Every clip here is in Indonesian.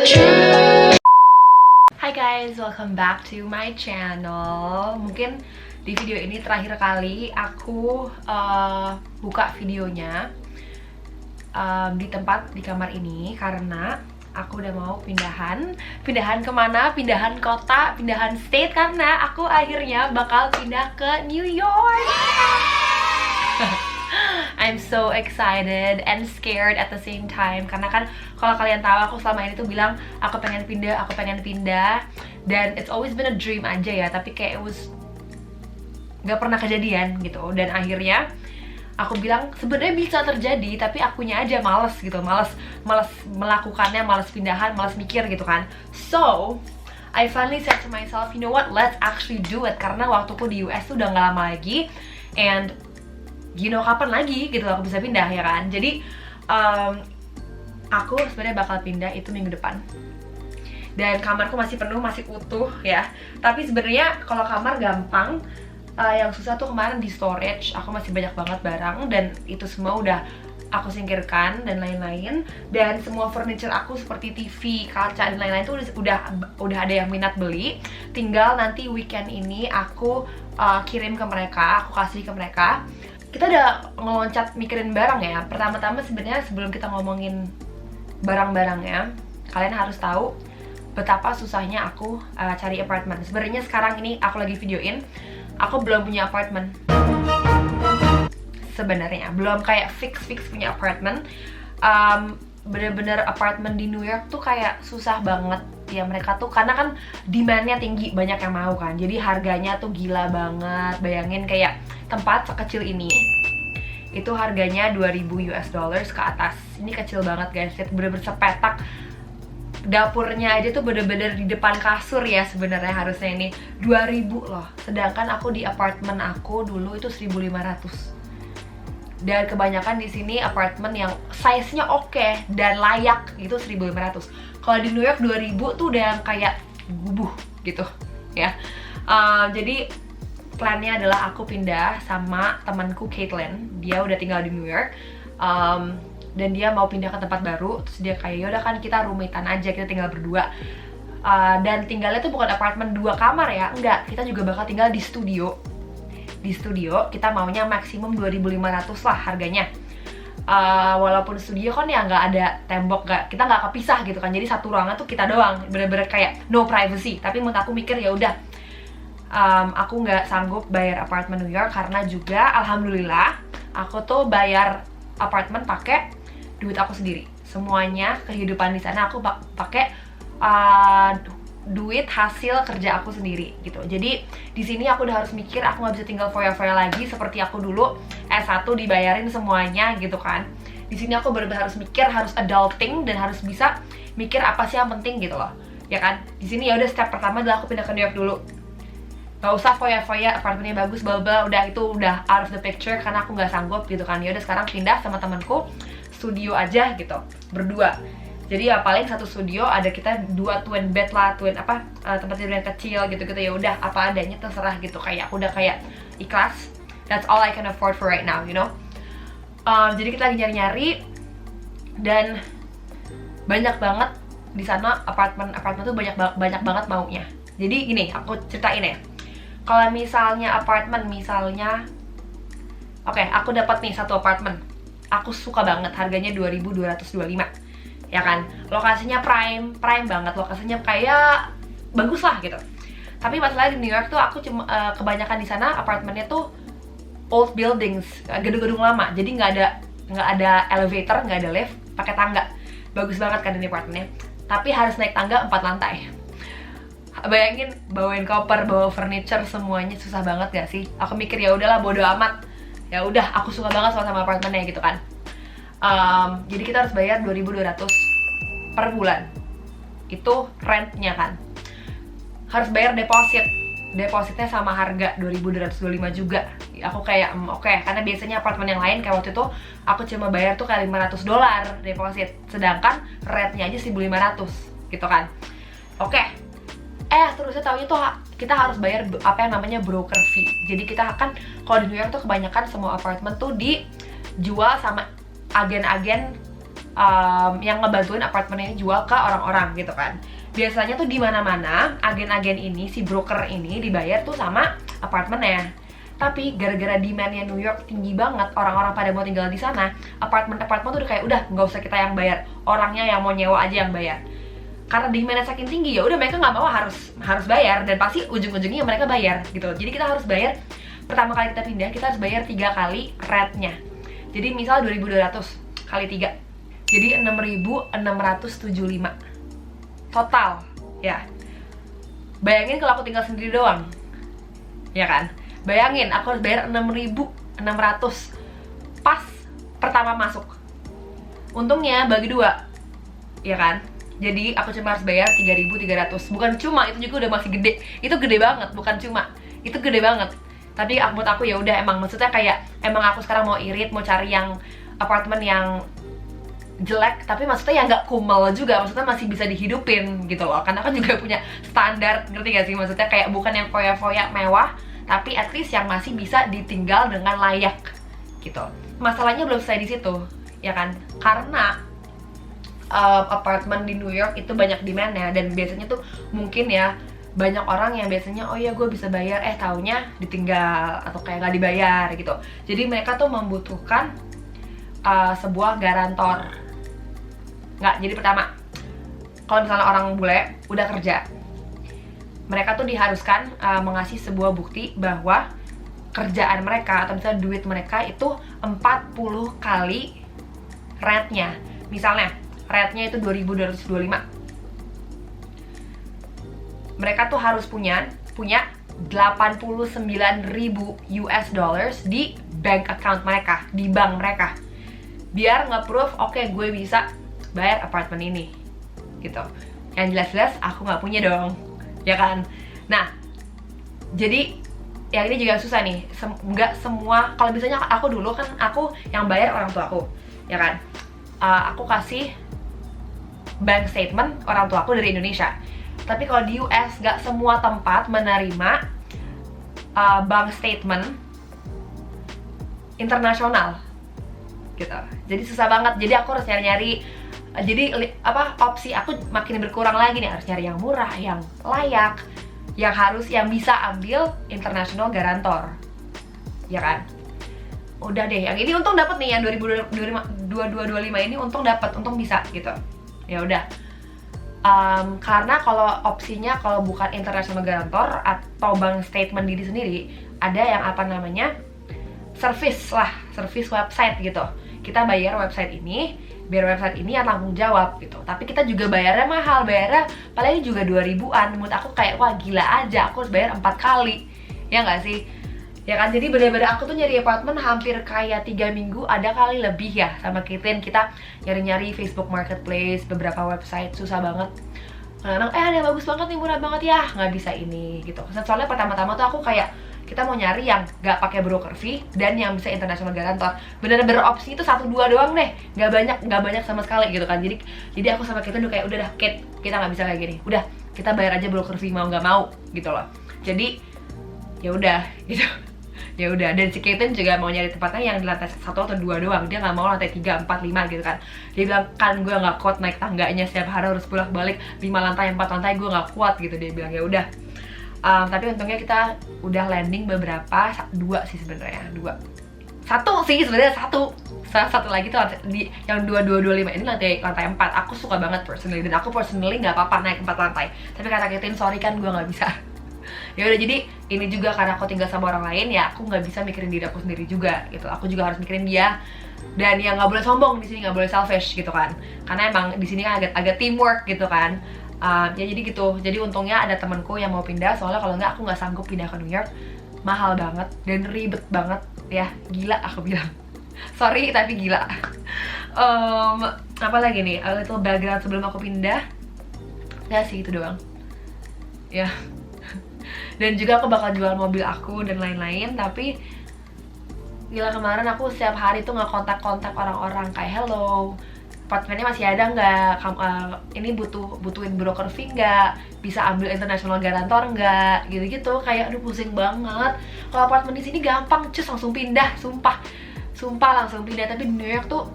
Hi guys, welcome back to my channel. Mungkin di video ini terakhir kali aku buka videonya di tempat di kamar ini karena aku udah mau pindahan kemana? Pindahan kota, pindahan state, karena aku akhirnya bakal pindah ke New York. I'm so excited and scared at the same time. Karena kan kalau kalian tahu, aku selama ini tuh bilang aku pengen pindah, dan it's always been a dream aja ya, tapi kayak it was gak pernah kejadian gitu. Dan akhirnya aku bilang sebenarnya bisa terjadi, tapi akunya aja males gitu, males melakukannya, males pindahan, males mikir gitu kan. So I finally said to myself, you know what, let's actually do it. Karena waktuku di US tuh udah gak lama lagi, and you know kapan lagi gitu aku bisa pindah ya kan. Jadi aku sebenarnya bakal pindah itu minggu depan, dan kamarku masih penuh, masih utuh ya. Tapi sebenarnya kalau kamar gampang, yang susah tuh kemarin di storage. Aku masih banyak banget barang, dan itu semua udah aku singkirkan dan lain-lain. Dan semua furniture aku seperti TV, kaca dan lain-lain tuh udah ada yang minat beli. Tinggal nanti weekend ini aku kirim ke mereka, aku kasih ke mereka. Kita udah ngeloncat mikirin barang ya. Pertama-tama sebenarnya sebelum kita ngomongin barang-barangnya, kalian harus tahu betapa susahnya aku cari apartemen. Sebenarnya sekarang ini aku lagi videoin, aku belum punya apartemen. Sebenarnya belum kayak fix punya apartemen. Bener-bener apartemen di New York tuh kayak susah banget ya mereka tuh, karena kan demand-nya tinggi, banyak yang mau kan. Jadi harganya tuh gila banget. Bayangin kayak tempat sekecil ini itu harganya 2000 US dollars ke atas. Ini kecil banget guys, bener-bener sepetak. Dapurnya aja tuh bener-bener di depan kasur ya, sebenarnya harusnya ini 2000 loh. Sedangkan aku di apartemen aku dulu itu 1500. Dan kebanyakan di sini apartemen yang size-nya oke dan layak itu 1500. Kalau di New York 2000 tuh udah yang kayak gubuh gitu ya. Jadi plannya adalah aku pindah sama temanku Caitlin. Dia udah tinggal di New York, dan dia mau pindah ke tempat baru. Terus dia kayak yaudah kan kita roommatean aja, kita tinggal berdua. Dan tinggalnya tuh bukan apartemen 2 kamar ya, enggak. Kita juga bakal tinggal di studio. Di studio kita maunya maksimum 2500 lah harganya. Walaupun studio kan ya nggak ada tembok, kita nggak kepisah gitu kan. Jadi satu ruangan tuh kita doang, bener-bener kayak no privacy. Tapi menurut aku mikir ya udah, aku nggak sanggup bayar apartemen New York, karena juga alhamdulillah aku tuh bayar apartemen pakai duit aku sendiri. Semuanya kehidupan di sana aku pakai duit hasil kerja aku sendiri gitu. Jadi di sini aku udah harus mikir, aku nggak bisa tinggal foya-foya lagi seperti aku dulu S1 dibayarin semuanya gitu kan. Di sini aku benar-benar harus mikir, harus adulting, dan harus bisa mikir apa sih yang penting gitu loh ya kan. Di sini ya udah, step pertama adalah aku pindah ke New York dulu. Gak usah foya-foya, apartemennya bagus, bla udah itu udah out of the picture karena aku nggak sanggup gitu kan. Ya udah sekarang pindah sama temanku, studio aja gitu, berdua. Jadi ya paling satu studio ada kita 2 twin bed lah, tempat tidur yang kecil gitu-gitu. Ya udah apa adanya, terserah gitu. Kayak aku udah kayak ikhlas. That's all I can afford for right now, you know. Jadi kita lagi nyari-nyari, dan banyak banget di sana apartemen tuh banyak banget maunya. Jadi gini, aku ceritain ya. Kalau misalnya apartemen, oke, aku dapat nih satu apartemen. Aku suka banget, harganya 2225. Ya kan? Lokasinya prime banget, lokasinya kayak bagus lah gitu. Tapi masalahnya di New York tuh aku cuma kebanyakan di sana apartemennya tuh old buildings, gedung-gedung lama. Jadi nggak ada elevator, nggak ada lift, pakai tangga. Bagus banget kan ini apartemennya. Tapi harus naik tangga 4 lantai. Bayangin bawain koper, bawa furniture, semuanya susah banget gak sih? Aku mikir ya udahlah, bodo amat. Ya udah, aku suka banget sama apartemennya gitu kan. Jadi kita harus bayar 2200 per bulan. Itu rentnya kan. Harus bayar depositnya sama harga 2225 juga. Aku kayak oke, karena biasanya apartemen yang lain kayak waktu itu aku cuma bayar tuh kayak $500 deposit, sedangkan rentnya aja 1500 gitu kan. Oke. Terusnya taunya tuh kita harus bayar apa yang namanya broker fee. Jadi kita akan, kalau di New York tuh kebanyakan semua apartemen tuh dijual sama agen-agen yang ngebantuin apartemen ini jual ke orang-orang gitu kan. Biasanya tuh di mana-mana agen-agen ini, si broker ini dibayar tuh sama apartemennya. Tapi gara-gara demandnya New York tinggi banget, orang-orang pada mau tinggal di sana, apartemen-apartemen tuh udah kayak udah nggak usah kita yang bayar, orangnya yang mau nyewa aja yang bayar. Karena demandnya saking tinggi, ya udah mereka nggak mau harus bayar, dan pasti ujung-ujungnya mereka bayar gitu. Jadi kita harus bayar, pertama kali kita pindah kita harus bayar 3 kali rate-nya. Jadi misal 2.200 kali 3, jadi 6.675 total ya. Bayangin kalau aku tinggal sendiri doang, ya kan? Bayangin aku harus bayar 6.600 pas pertama masuk. Untungnya bagi 2, ya kan? Jadi aku cuma harus bayar 3.300. Bukan cuma, itu juga udah masih gede. Itu gede banget, bukan cuma. Itu gede banget. Tapi menurut aku ya udah, emang maksudnya kayak emang aku sekarang mau irit, mau cari yang apartemen yang jelek tapi maksudnya ya nggak kumel juga, maksudnya masih bisa dihidupin gitu loh. Karena kan juga punya standar, ngerti gak sih? Maksudnya kayak bukan yang foya-foya mewah, tapi at least yang masih bisa ditinggal dengan layak gitu. Masalahnya belum selesai di situ, ya kan? Karena apartemen di New York itu banyak demand-nya, dan biasanya tuh mungkin ya banyak orang yang biasanya oh ya gue bisa bayar, taunya ditinggal atau kayak nggak dibayar gitu. Jadi mereka tuh membutuhkan sebuah garantor. Jadi pertama, kalau misalnya orang bule udah kerja, mereka tuh diharuskan mengasih sebuah bukti bahwa kerjaan mereka atau misalnya duit mereka itu 40 kali rate-nya. Misalnya rate-nya itu 2.225, mereka tuh harus punya 89.000 US dollars di bank account mereka, di bank mereka, biar nge-proof oke, gue bisa bayar apartemen ini gitu. Yang jelas-jelas aku nggak punya dong, ya kan? Nah, jadi yang ini juga susah nih. Nggak semua, kalau misalnya aku dulu kan aku yang bayar orang tua aku, ya kan? Aku kasih bank statement orang tua aku dari Indonesia. Tapi kalau di US nggak semua tempat menerima bank statement internasional gitu. Jadi susah banget. Jadi aku harus nyari-nyari. Jadi opsi aku makin berkurang lagi nih, harus nyari yang murah, yang layak, yang bisa ambil international garantor, ya kan? Udah deh, yang ini untung dapat nih, yang 2225 ini untung bisa gitu. Ya udah. Karena kalau opsinya kalau bukan international garantor atau bank statement diri sendiri, ada yang service website gitu. Kita bayar website ini, biar website ini yang tanggung jawab gitu. Tapi kita juga bayarnya mahal, bayarnya paling juga 2.000-an. Menurut aku kayak wah gila aja, aku harus bayar 4 kali, ya nggak sih? Ya kan, jadi bener-bener aku tuh nyari apartemen hampir kayak 3 minggu ada kali lebih ya sama Caitlin. Kita nyari-nyari Facebook Marketplace, beberapa website, susah banget. Kadang-kadang ada yang bagus banget nih, murah banget ya, nggak bisa ini gitu. Soalnya pertama-tama tuh aku kayak kita mau nyari yang nggak pakai broker fee dan yang bisa international garantor. Bener-bener opsi itu 1-2 doang deh, nggak banyak sama sekali gitu kan. Jadi aku sama Caitlin udah kayak udah dah Kate, kita nggak bisa kayak gini. Udah kita bayar aja broker fee mau nggak mau gitu loh. Jadi ya udah gitu. Ya udah, dan si Caitlin juga mau nyari tempatnya yang di lantai 1 atau 2 doang. Dia nggak mau lantai 3, 4, 5 gitu kan. Dia bilang kan gue nggak kuat naik tangganya setiap hari harus bolak-balik 5 lantai, 4 lantai, gue nggak kuat gitu. Dia bilang ya udah. Tapi untungnya kita udah landing beberapa, 2 sih sebenarnya, 1 sih sebenarnya, satu lagi tuh di yang 2225 ini lantai 4. Aku suka banget personally, dan aku personally nggak apa-apa naik 4 lantai. Tapi kata Caitlin sorry kan gue nggak bisa. Ya udah, jadi ini juga karena aku tinggal sama orang lain ya, aku nggak bisa mikirin diri aku sendiri juga gitu. Aku juga harus mikirin dia, dan yang nggak boleh sombong di sini, nggak boleh selfish gitu kan, karena emang di sini kan agak teamwork gitu kan. Ya jadi gitu. Jadi untungnya ada temanku yang mau pindah, soalnya kalau nggak aku nggak sanggup pindah ke New York. Mahal banget dan ribet banget ya, gila aku bilang. Sorry tapi gila. Apa lagi nih, a little background sebelum aku pindah. Ya sih itu doang ya. Dan juga aku bakal jual mobil aku dan lain-lain. Tapi gila, kemarin aku setiap hari tuh ngekontak-kontak orang-orang kayak hello, apartemennya masih ada nggak? Ini butuhin broker fee nggak? Bisa ambil international garantor nggak? Gitu-gitu. Kayak aduh pusing banget. Kalau apartemen di sini gampang, cus langsung pindah, sumpah langsung pindah. Tapi di New York tuh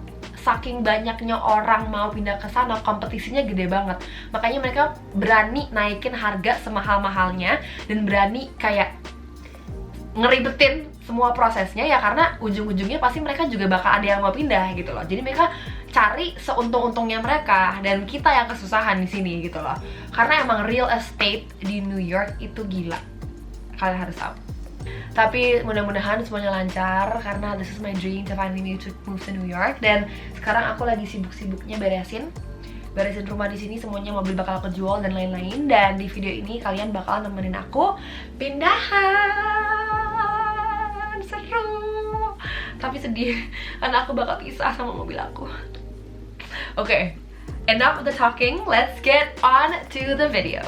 saking banyaknya orang mau pindah ke sana, kompetisinya gede banget. Makanya mereka berani naikin harga semahal-mahalnya dan berani kayak ngeribetin semua prosesnya ya, karena ujung-ujungnya pasti mereka juga bakal ada yang mau pindah gitu loh. Jadi mereka cari seuntung-untungnya mereka, dan kita yang kesusahan di sini gitu loh. Karena emang real estate di New York itu gila, kalian harus tahu. Tapi mudah-mudahan semuanya lancar, karena this is my dream to finally move to New York. Dan sekarang aku lagi sibuk-sibuknya beresin rumah di sini, semuanya mobil bakal aku jual dan lain-lain. Dan di video ini kalian bakal nemenin aku pindahan, seru. Tapi sedih karena aku bakal pisah sama mobil aku. Oke, enough of the talking, let's get on to the video.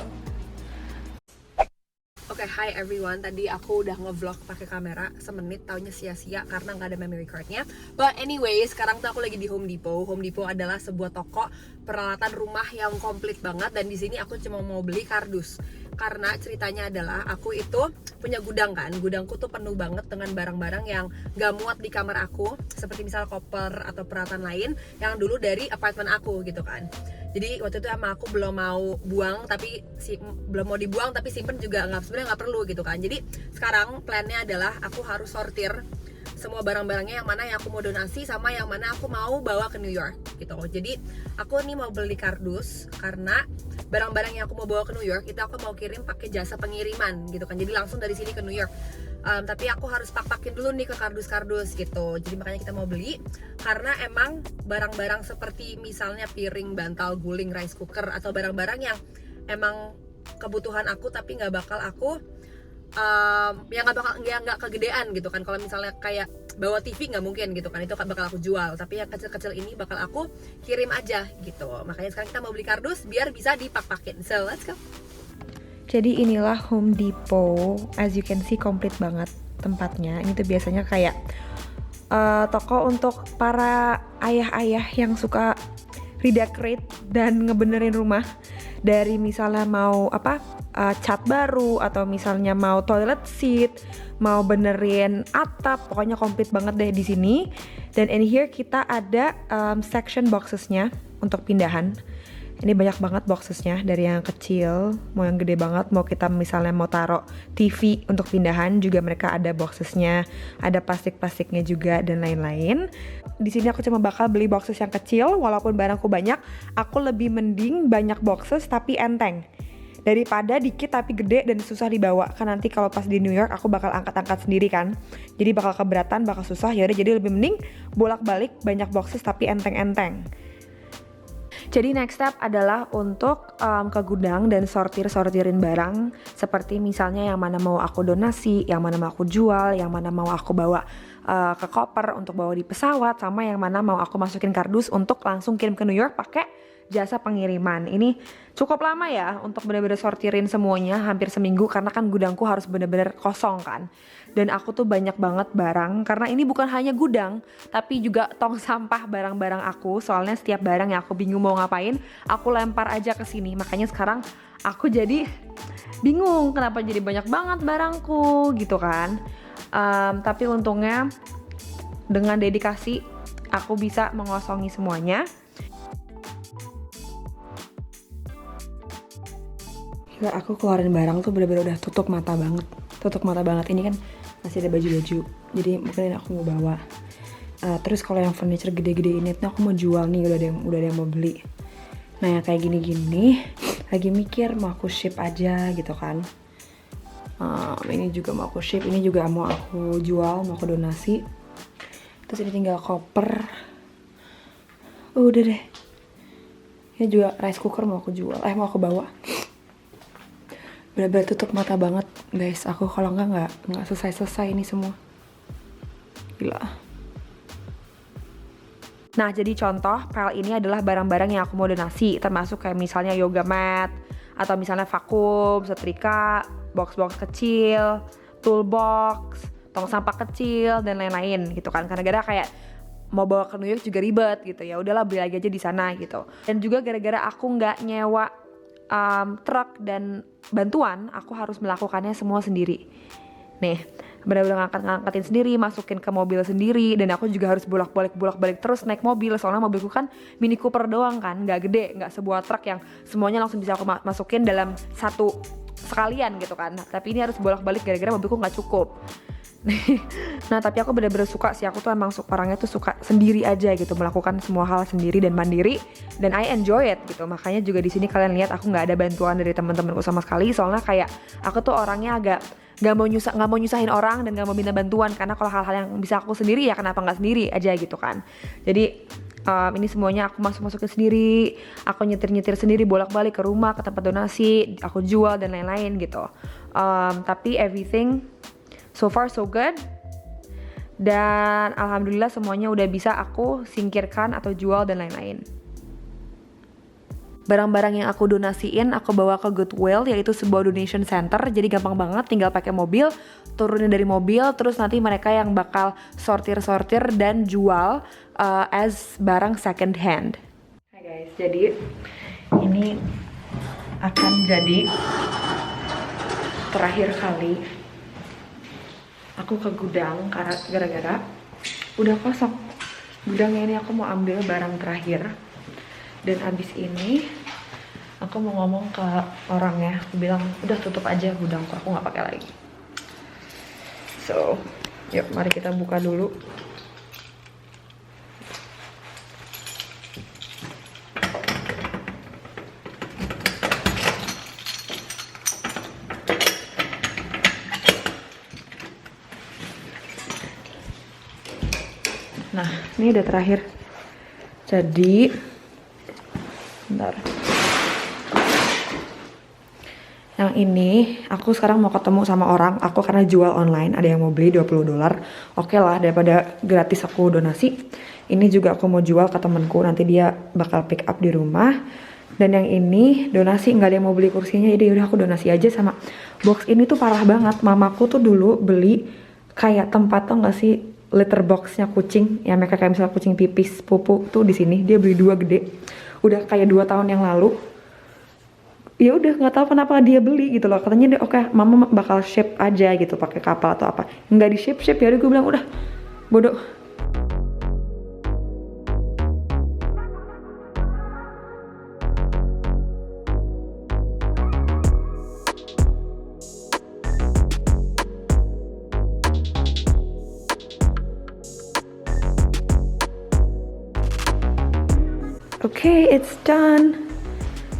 Oke, hi everyone. Tadi aku udah nge-vlog pakai kamera semenit, taunya sia-sia karena nggak ada memory cardnya. But anyway, sekarang tuh aku lagi di Home Depot. Home Depot adalah sebuah toko peralatan rumah yang komplit banget, dan di sini aku cuma mau beli kardus. Karena ceritanya adalah aku itu punya gudang kan. Gudangku tuh penuh banget dengan barang-barang yang gak muat di kamar aku, seperti misal koper atau peralatan lain yang dulu dari apartemen aku gitu kan. Jadi waktu itu sama aku belum mau buang, tapi belum mau dibuang, tapi simpen juga sebenarnya nggak perlu gitu kan. Jadi sekarang plannya adalah aku harus sortir semua barang-barangnya, yang mana yang aku mau donasi sama yang mana aku mau bawa ke New York gitu. Jadi aku nih mau beli kardus karena barang-barang yang aku mau bawa ke New York itu aku mau kirim pakai jasa pengiriman gitu kan. Jadi langsung dari sini ke New York. Tapi aku harus pak-pakin dulu nih ke kardus-kardus gitu. Jadi makanya kita mau beli, karena emang barang-barang seperti misalnya piring, bantal, guling, rice cooker, atau barang-barang yang emang kebutuhan aku tapi nggak bakal aku ya nggak kegedean gitu kan. Kalau misalnya kayak bawa TV nggak mungkin gitu kan, itu bakal aku jual. Tapi yang kecil-kecil ini bakal aku kirim aja gitu. Makanya sekarang kita mau beli kardus biar bisa dipak-pakin. So let's go. Jadi inilah Home Depot, as you can see komplit banget tempatnya. Ini tuh biasanya kayak toko untuk para ayah-ayah yang suka redecorate dan ngebenerin rumah. Dari misalnya mau cat baru, atau misalnya mau toilet seat, mau benerin atap, pokoknya komplit banget deh di sini. Dan in here kita ada section boxesnya untuk pindahan. Ini banyak banget boxesnya, dari yang kecil mau yang gede banget. Mau kita misalnya mau taruh TV untuk pindahan juga mereka ada boxesnya, ada plastik-plastiknya juga dan lain-lain. Di sini aku cuma bakal beli boxes yang kecil, walaupun barangku banyak. Aku lebih mending banyak boxes tapi enteng daripada dikit tapi gede dan susah dibawa. Kan nanti kalau pas di New York aku bakal angkat-angkat sendiri kan, jadi bakal keberatan, bakal susah. Ya udah, jadi lebih mending bolak-balik banyak boxes tapi enteng-enteng. Jadi next step adalah untuk ke gudang dan sortirin barang, seperti misalnya yang mana mau aku donasi, yang mana mau aku jual, yang mana mau aku bawa ke koper untuk bawa di pesawat, sama yang mana mau aku masukin kardus untuk langsung kirim ke New York pakai jasa pengiriman. Ini cukup lama ya untuk benar-benar sortirin semuanya, hampir seminggu, karena kan gudangku harus benar-benar kosong kan. Dan aku tuh banyak banget barang, karena ini bukan hanya gudang tapi juga tong sampah barang-barang aku. Soalnya setiap barang yang aku bingung mau ngapain, aku lempar aja ke sini. Makanya sekarang aku jadi bingung kenapa jadi banyak banget barangku gitu kan. Tapi untungnya dengan dedikasi aku bisa mengosongi semuanya. Gila, aku keluarin barang tuh bener-bener udah tutup mata banget. Ini kan masih ada baju-baju, jadi mungkin aku mau bawa. Terus kalau yang furniture gede-gede ini tuh aku mau jual nih, udah ada yang mau beli. Nah yang kayak gini-gini lagi mikir mau aku ship aja gitu kan. Ini juga mau aku ship, ini juga mau aku jual, mau aku donasi. Terus ini tinggal koper. Udah deh. Ini juga rice cooker mau aku jual, mau aku bawa. Bener-bener tutup mata banget guys, aku kalau nggak selesai ini semua. Gila. Nah jadi contoh file ini adalah barang-barang yang aku mau donasi, termasuk kayak misalnya yoga mat, atau misalnya vakum, setrika, box-box kecil, toolbox, tong sampah kecil dan lain-lain gitu kan. Karena gara-gara kayak mau bawa ke New York juga ribet gitu, ya udahlah beli lagi aja di sana gitu. Dan juga gara-gara aku nggak nyewa truk dan bantuan, aku harus melakukannya semua sendiri. Nih, benar-benar ngangkatin sendiri, masukin ke mobil sendiri, dan aku juga harus bolak-balik terus naik mobil, soalnya mobilku kan Mini Cooper doang kan, nggak gede, nggak sebuah truk yang semuanya langsung bisa aku masukin dalam satu sekalian gitu kan. Tapi ini harus bolak-balik gara-gara mobilku nggak cukup. Nah tapi aku bener-bener suka sih, aku tuh emang orangnya tuh suka sendiri aja gitu, melakukan semua hal sendiri dan mandiri, dan I enjoy it gitu. Makanya juga di sini kalian lihat aku nggak ada bantuan dari teman-temanku sama sekali, soalnya kayak aku tuh orangnya agak nggak mau nyusahin orang dan nggak mau minta bantuan, karena kalau hal-hal yang bisa aku sendiri ya kenapa nggak sendiri aja gitu kan. Jadi ini semuanya aku masukin sendiri, aku nyetir sendiri, bolak-balik ke rumah, ke tempat donasi, aku jual dan lain-lain gitu. Tapi everything so far so good, dan alhamdulillah semuanya udah bisa aku singkirkan atau jual dan lain-lain. Barang-barang yang aku donasiin aku bawa ke Goodwill, yaitu sebuah donation center. Jadi gampang banget, tinggal pakai mobil, turunin dari mobil, terus nanti mereka yang bakal sortir dan jual as barang second hand. Hai guys, jadi ini akan jadi terakhir kali aku ke gudang karena gara-gara udah kosong gudangnya. Ini aku mau ambil barang terakhir, dan abis ini aku mau ngomong ke orangnya, aku bilang udah tutup aja gudangku, aku nggak pakai lagi. So yuk mari kita buka dulu. Nah, ini udah terakhir. Jadi, bentar. Yang ini, aku sekarang mau ketemu sama orang. Aku karena jual online, ada yang mau beli $20. Oke lah, daripada gratis aku donasi. Ini juga aku mau jual ke temenku, nanti dia bakal pick up di rumah. Dan yang ini donasi, nggak ada yang mau beli kursinya, jadi udah aku donasi aja. Sama box ini tuh parah banget. Mamaku tuh dulu beli kayak tempat, tau nggak sih, litter boxnya kucing, ya mereka kayak misalnya kucing pipis, pupu tuh di sini. Dia beli 2 gede, udah kayak 2 tahun yang lalu. Ya udah nggak tahu kenapa dia beli gitu loh. Katanya dia oke, mama bakal ship aja gitu pakai kapal atau apa. Nggak di ship ya udah, gue bilang udah bodoh. Okay, it's done.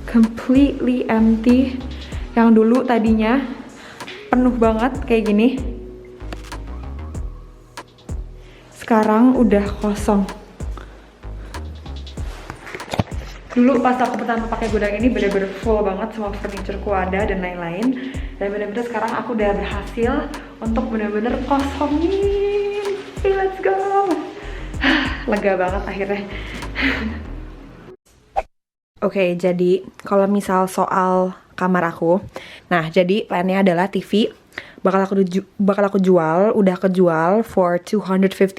Completely empty. Yang dulu tadinya penuh banget kayak gini, sekarang udah kosong. Dulu pas aku pertama pakai gudang ini bener-bener full banget, semua furnitureku ada dan lain-lain. Dan bener-bener sekarang aku udah berhasil untuk bener-bener kosongin. Okay, let's go. Lega banget akhirnya. Oke, jadi kalau misal soal kamar aku, nah jadi plannya adalah TV bakal aku jual, udah kejual for $250.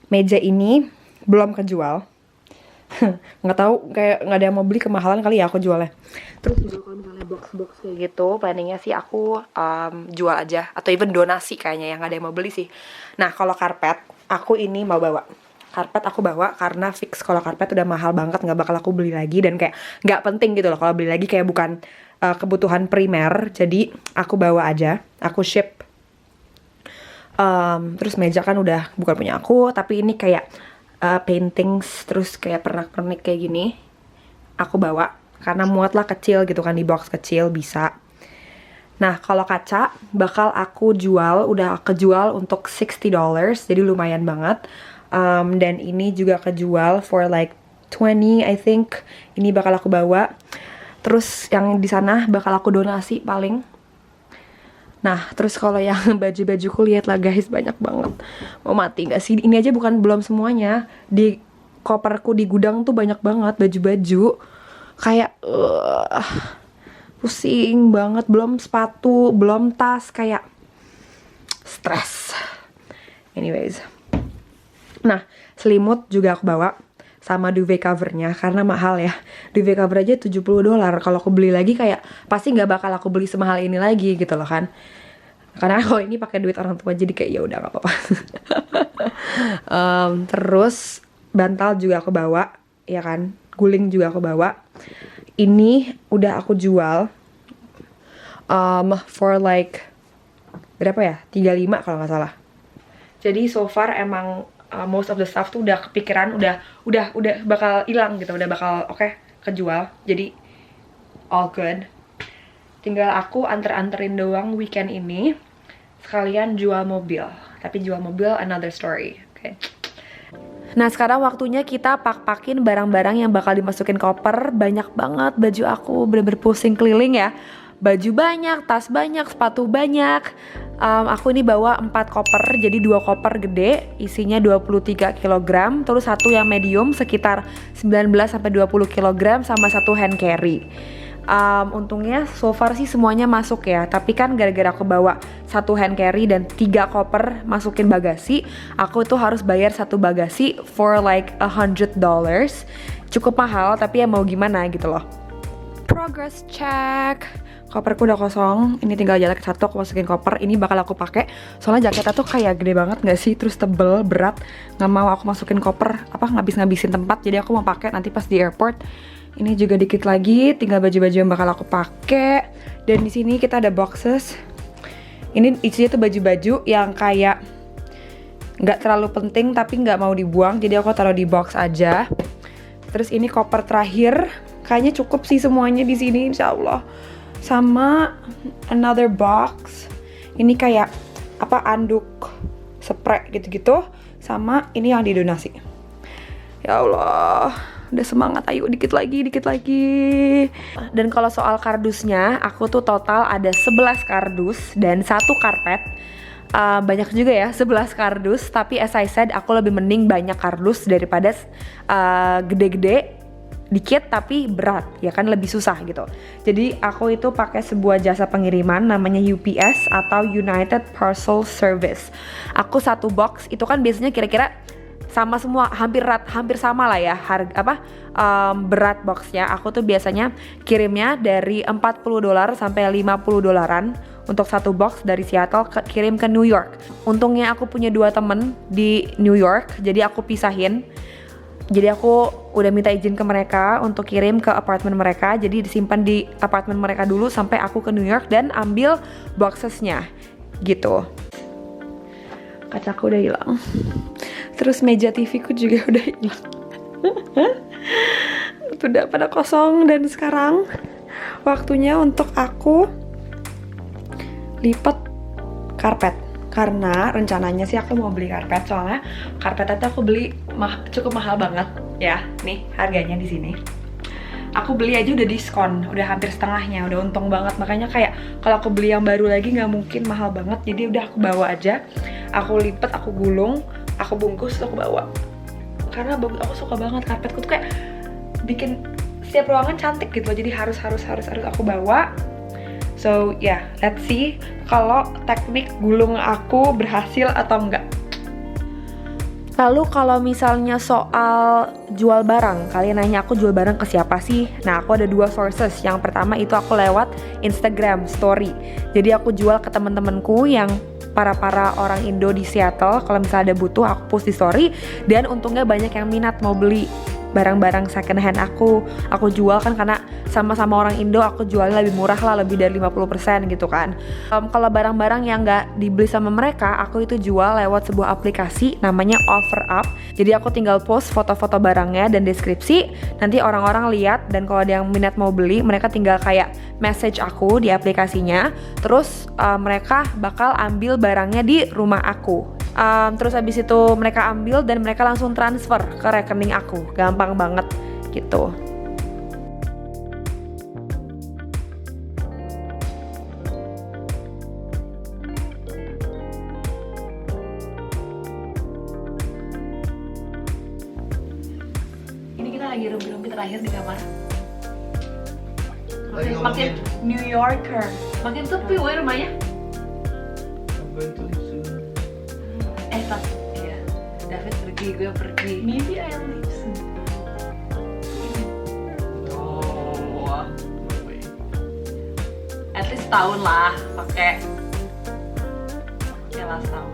Meja ini belum kejual, nggak tahu, kayak nggak ada yang mau beli, kemahalan kali ya aku jualnya. Terus juga kalau misalnya box kayak gitu, planningnya sih aku jual aja atau even donasi kayaknya, yang nggak ada yang mau beli sih. Nah kalau karpet aku ini mau bawa. Karpet aku bawa karena fix kalau karpet udah mahal banget, nggak bakal aku beli lagi, dan kayak nggak penting gitu loh kalau beli lagi, kayak bukan kebutuhan primer. Jadi aku bawa aja, aku ship. Terus meja kan udah bukan punya aku, tapi ini kayak paintings, terus kayak pernak-pernik kayak gini aku bawa karena muatlah kecil gitu kan, di box kecil bisa. Nah kalau kaca bakal aku jual, udah kejual untuk $60, jadi lumayan banget. Dan ini juga kejual for like 20 I think. Ini bakal aku bawa. Terus yang di sana bakal aku donasi paling. Nah terus kalau yang baju-bajuku lihat lah guys, banyak banget. Mau mati gak sih? Ini aja belum semuanya. Di koperku di gudang tuh banyak banget baju-baju. Kayak pusing banget. Belum sepatu, belum tas, kayak stres. Anyways. Nah, selimut juga aku bawa sama duvet covernya karena mahal ya. Duvet cover aja $70. Kalau aku beli lagi kayak pasti nggak bakal aku beli semahal ini lagi gitu loh kan. Karena kalau ini pakai duit orang tua jadi kayak ya udah nggak apa-apa. Terus bantal juga aku bawa, ya kan? Guling juga aku bawa. Ini udah aku jual for like berapa ya? 35 kalau nggak salah. Jadi so far emang most of the stuff tuh udah kepikiran, udah bakal hilang gitu, udah bakal kejual. Jadi all good. Tinggal aku anterin doang weekend ini, sekalian jual mobil. Tapi jual mobil another story, oke? Nah sekarang waktunya kita pak-pakin barang-barang yang bakal dimasukin koper. Banyak banget baju aku, bener-bener pusing keliling ya. Baju banyak, tas banyak, sepatu banyak. Aku ini bawa 4 koper, jadi 2 koper gede, isinya 23 kg. Terus 1 yang medium sekitar 19-20 kg, sama 1 hand carry. Untungnya so far sih semuanya masuk ya. Tapi kan gara-gara aku bawa 1 hand carry dan 3 koper masukin bagasi, aku tuh harus bayar 1 bagasi for like $100. Cukup mahal, tapi ya mau gimana gitu loh. Progress check. Koperku udah kosong. Ini tinggal jalan ke 1, aku masukin koper. Ini bakal aku pakai. Soalnya jaketnya tuh kayak gede banget nggak sih? Terus tebel, berat. Nggak mau aku masukin koper. Ngabis-ngabisin tempat. Jadi aku mau pakai nanti pas di airport. Ini juga dikit lagi, tinggal baju-baju yang bakal aku pakai. Dan di sini kita ada boxes. Ini isinya tuh baju-baju yang kayak nggak terlalu penting tapi nggak mau dibuang. Jadi aku taruh di box aja. Terus ini koper terakhir. Kayaknya cukup sih semuanya di sini, insya Allah. Sama another box. Ini kayak anduk spray gitu-gitu. Sama ini yang didonasi. Ya Allah. Udah semangat, ayo dikit lagi. Dan kalau soal kardusnya, aku tuh total ada 11 kardus dan 1 karpet. Banyak juga ya 11 kardus, tapi as I said, aku lebih mending banyak kardus daripada gede-gede dikit tapi berat, ya kan lebih susah gitu. Jadi aku itu pakai sebuah jasa pengiriman namanya UPS atau United Parcel Service. Aku 1 box itu kan biasanya kira-kira sama semua, hampir sama lah ya harga berat boxnya. Aku tuh biasanya kirimnya dari $40 sampai $50 untuk 1 box dari Seattle kirim ke New York. Untungnya aku punya 2 temen di New York, jadi aku pisahin. Jadi aku udah minta izin ke mereka untuk kirim ke apartemen mereka. Jadi disimpan di apartemen mereka dulu sampai aku ke New York dan ambil boxesnya gitu. Kacaku udah hilang. Terus meja TV ku juga udah hilang. Udah pada kosong. Dan sekarang waktunya untuk aku lipat karpet. Karena rencananya sih aku mau beli karpet. Soalnya karpetnya tuh aku beli cukup mahal banget ya. Nih harganya di sini. Aku beli aja udah diskon, udah hampir setengahnya, udah untung banget. Makanya kayak kalau aku beli yang baru lagi nggak mungkin mahal banget. Jadi udah aku bawa aja. Aku lipat, aku gulung, aku bungkus, aku bawa. Karena aku suka banget karpetku tuh kayak bikin setiap ruangan cantik gitu loh. Jadi harus aku bawa. So yeah, let's see kalau teknik gulung aku berhasil atau enggak. Lalu kalau misalnya soal jual barang, kalian nanya aku jual barang ke siapa sih? Nah, aku ada 2 sources. Yang pertama itu aku lewat Instagram story. Jadi aku jual ke teman-temanku yang para orang Indo di Seattle. Kalau misalnya ada butuh, aku post di story. Dan untungnya banyak yang minat mau beli barang-barang second hand aku jual kan, karena sama-sama orang Indo aku jualnya lebih murah lah, lebih dari 50% gitu kan. Kalau barang-barang yang nggak dibeli sama mereka, aku itu jual lewat sebuah aplikasi namanya OfferUp. Jadi aku tinggal post foto-foto barangnya dan deskripsi, nanti orang-orang lihat, dan kalau ada yang minat mau beli, mereka tinggal kayak message aku di aplikasinya, terus mereka bakal ambil barangnya di rumah aku. Terus habis itu mereka ambil dan mereka langsung transfer ke rekening aku. Gampang banget gitu. Ini kita lagi rumpi-rumpi terakhir di kamar. Makin New Yorker. Makin sepi woy rumahnya. Iya, David pergi, gue pergi. Maybe I leave soon. At least tahun lah pakai. last tahun.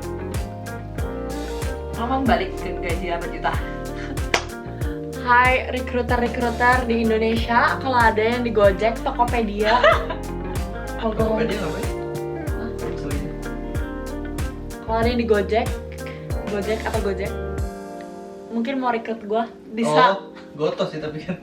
Mama balik ke gaji 8 juta. Hai rekruter di Indonesia, kalau ada yang di Gojek, Tokopedia. Tokopedia ngapain? Hah? Maksudnya? Kalau ada yang di Gojek atau Gojek, mungkin mau rekrut gua bisa. Oh, gotos sih tapi kan.